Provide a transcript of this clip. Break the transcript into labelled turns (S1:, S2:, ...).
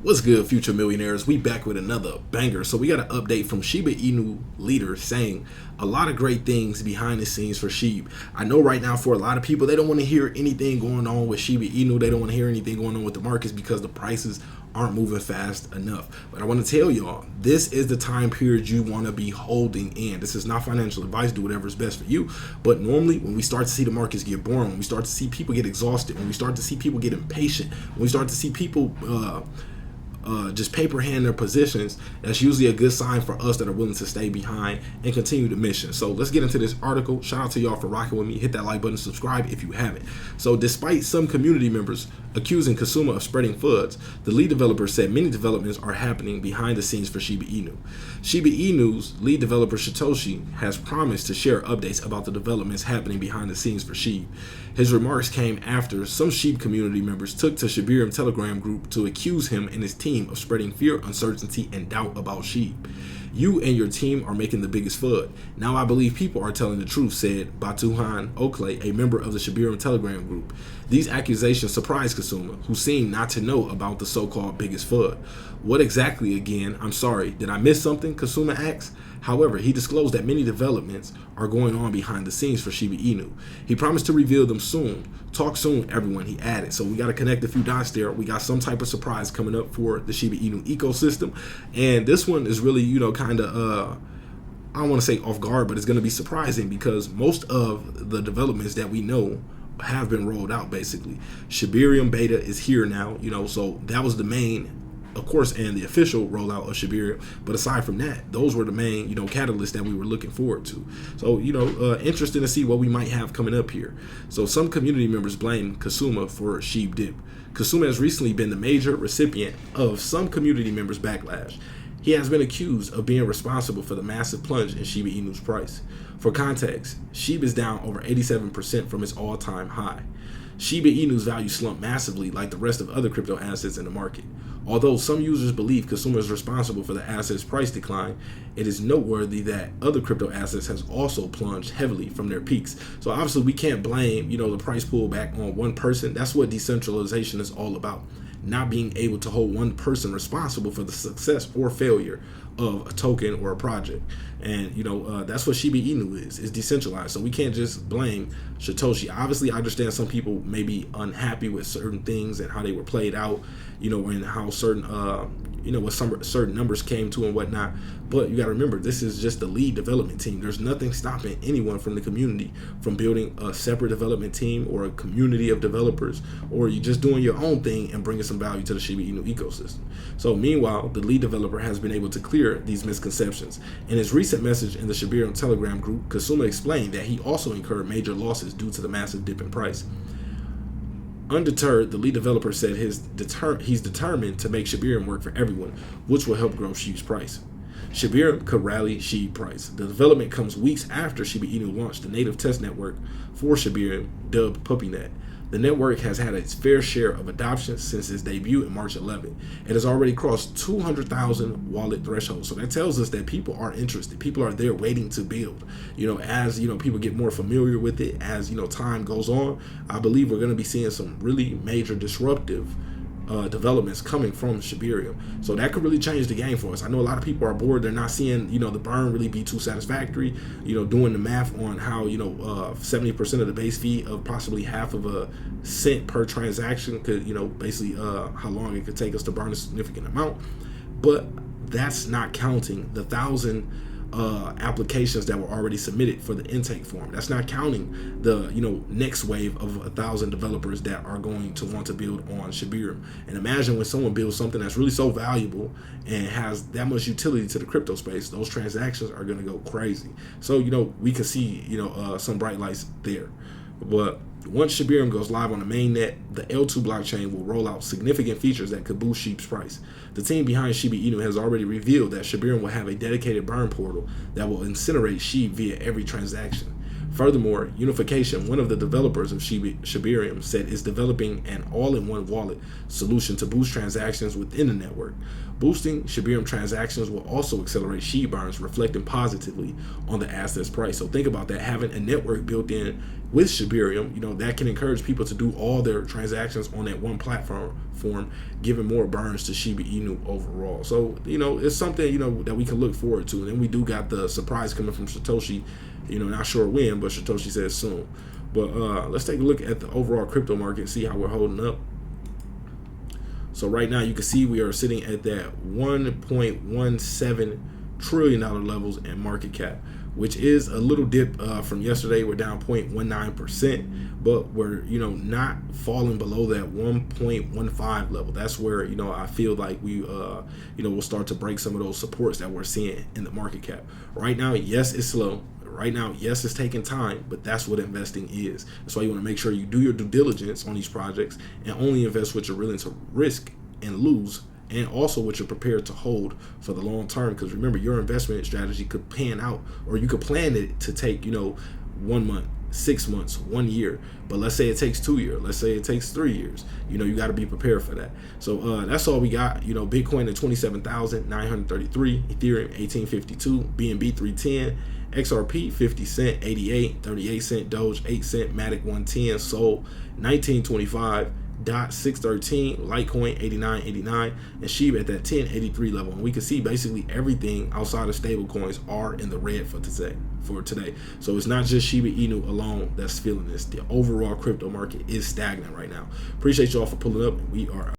S1: What's good, future millionaires? We back with another banger. So we got an update from Shiba Inu leader saying a lot of great things behind the scenes for SHIB. I know right now for a lot of people, they don't want to hear anything going on with Shiba Inu. They don't want to hear anything going on with the markets because the prices aren't moving fast enough. But I want to tell y'all, this is the time period you want to be holding in. This is not financial advice. Do whatever is best for you. But normally when we start to see the markets get boring, when we start to see people get exhausted, when we start to see people get impatient, when we start to see people just paper hand their positions, that's usually a good sign for us that are willing to stay behind and continue the mission. So let's get into this article. Shout out to y'all for rocking with me. Hit that like button, subscribe if you haven't. So despite some community members accusing Kasuma of spreading FUDs, the lead developer said many developments are happening behind the scenes for Shiba Inu. Shiba Inu's lead developer Shytoshi has promised to share updates about the developments happening behind the scenes for SHIB. His remarks came after some SHIB community members took to Shibarium Telegram group to accuse him and his team of spreading fear, uncertainty, and doubt about SHIB. You and your team are making the biggest FUD. Now I believe people are telling the truth, said Vechain, a member of the Shibarium Telegram group. These accusations surprised Kasuma, who seemed not to know about the so-called biggest FUD. What exactly again? I'm sorry, did I miss something? Kasuma asked. However, he disclosed that many developments are going on behind the scenes for Shiba Inu. He promised to reveal them soon. Talk soon, everyone, he added. So we got to connect a few dots there. We got some type of surprise coming up for the Shiba Inu ecosystem. And this one is really, kind of, I don't want to say off guard, but it's going to be surprising because most of the developments that we know have been rolled out, basically. Shibarium beta is here now, so that was the main, of course, and the official rollout of Shibarium. But aside from that, those were the main, catalysts that we were looking forward to. So, interesting to see what we might have coming up here. So some community members blame Kasuma for SHIB dip. Kasuma has recently been the major recipient of some community members' backlash. He has been accused of being responsible for the massive plunge in Shiba Inu's price. For context, SHIB is down over 87% from its all-time high. Shiba Inu's value slumped massively like the rest of other crypto assets in the market. Although some users believe Kasuma is responsible for the asset's price decline, it is noteworthy that other crypto assets has also plunged heavily from their peaks. So obviously we can't blame, the price pullback on one person. That's what decentralization is all about. Not being able to hold one person responsible for the success or failure of a token or a project. And that's what Shiba Inu is. It's decentralized. So we can't just blame Shytoshi. Obviously I understand some people may be unhappy with certain things and how they were played out, and how certain what some certain numbers came to and whatnot. But you got to remember, this is just the lead development team. There's nothing stopping anyone from the community from building a separate development team or a community of developers, or you just doing your own thing and bringing some value to the Shiba Inu ecosystem. So meanwhile, the lead developer has been able to clear these misconceptions. In his recent message in the Shibarium Telegram group, Kasuma explained that he also incurred major losses due to the massive dip in price. Undeterred, the lead developer said he's determined to make Shibarium work for everyone, which will help grow SHIB's price. Shibarium could rally SHIB price. The development comes weeks after Shiba Inu launched the native test network for Shibarium, dubbed PuppyNet. The network has had its fair share of adoption since its debut in March 11. It has already crossed 200,000 wallet threshold. So that tells us that people are interested. People are there waiting to build. As people get more familiar with it, as time goes on, I believe we're going to be seeing some really major disruptive developments coming from Shibarium. So that could really change the game for us. I know a lot of people are bored. They're not seeing, the burn really be too satisfactory. Doing the math on how, 70% of the base fee of possibly half of a cent per transaction could, basically how long it could take us to burn a significant amount. But that's not counting the 1,000 applications that were already submitted for the intake form. That's not counting the next wave of 1,000 developers that are going to want to build on Shibarium. And imagine when someone builds something that's really so valuable and has that much utility to the crypto space, those transactions are going to go crazy. So we can see some bright lights there. But once Shibarium goes live on the mainnet, the L2 blockchain will roll out significant features that could boost SHIB's price. The team behind Shiba Inu has already revealed that Shibarium will have a dedicated burn portal that will incinerate SHIB via every transaction. Furthermore, Unification, one of the developers of Shibarium, said is developing an all-in-one wallet solution to boost transactions within the network. Boosting Shibarium transactions will also accelerate SHIB burns, reflecting positively on the asset's price. So think about that, having a network built in with Shibarium, that can encourage people to do all their transactions on that one platform, giving more burns to Shiba Inu overall. So, it's something, that we can look forward to. And then we do got the surprise coming from Shytoshi, not sure when, but Shytoshi says soon. But let's take a look at the overall crypto market, see how we're holding up. So right now you can see we are sitting at that $1.17 trillion levels in market cap, which is a little dip from yesterday. We're down 0.19%, but we're not falling below that 1.15 level. That's where I feel like we will start to break some of those supports that we're seeing in the market cap. Right now, yes, it's slow. Right now, yes, it's taking time, but that's what investing is. That's why you want to make sure you do your due diligence on these projects and only invest what you're willing to risk and lose, and also what you're prepared to hold for the long term. Because remember, your investment strategy could pan out, or you could plan it to take 1 month, 6 months, 1 year. But let's say it takes 2 years, let's say it takes 3 years. You got to be prepared for that. So that's all we got. Bitcoin at 27,933, Ethereum 1852, BNB 310, XRP 50 cent, 88, 38 cent, Doge 8 cent, Matic 110, Sol 1925, Dot 613, Litecoin 89.89, and SHIB at that 1083 level. And we can see basically everything outside of stable coins are in the red for today. So it's not just Shiba Inu alone that's feeling this. The overall crypto market is stagnant right now. Appreciate y'all for pulling up. We are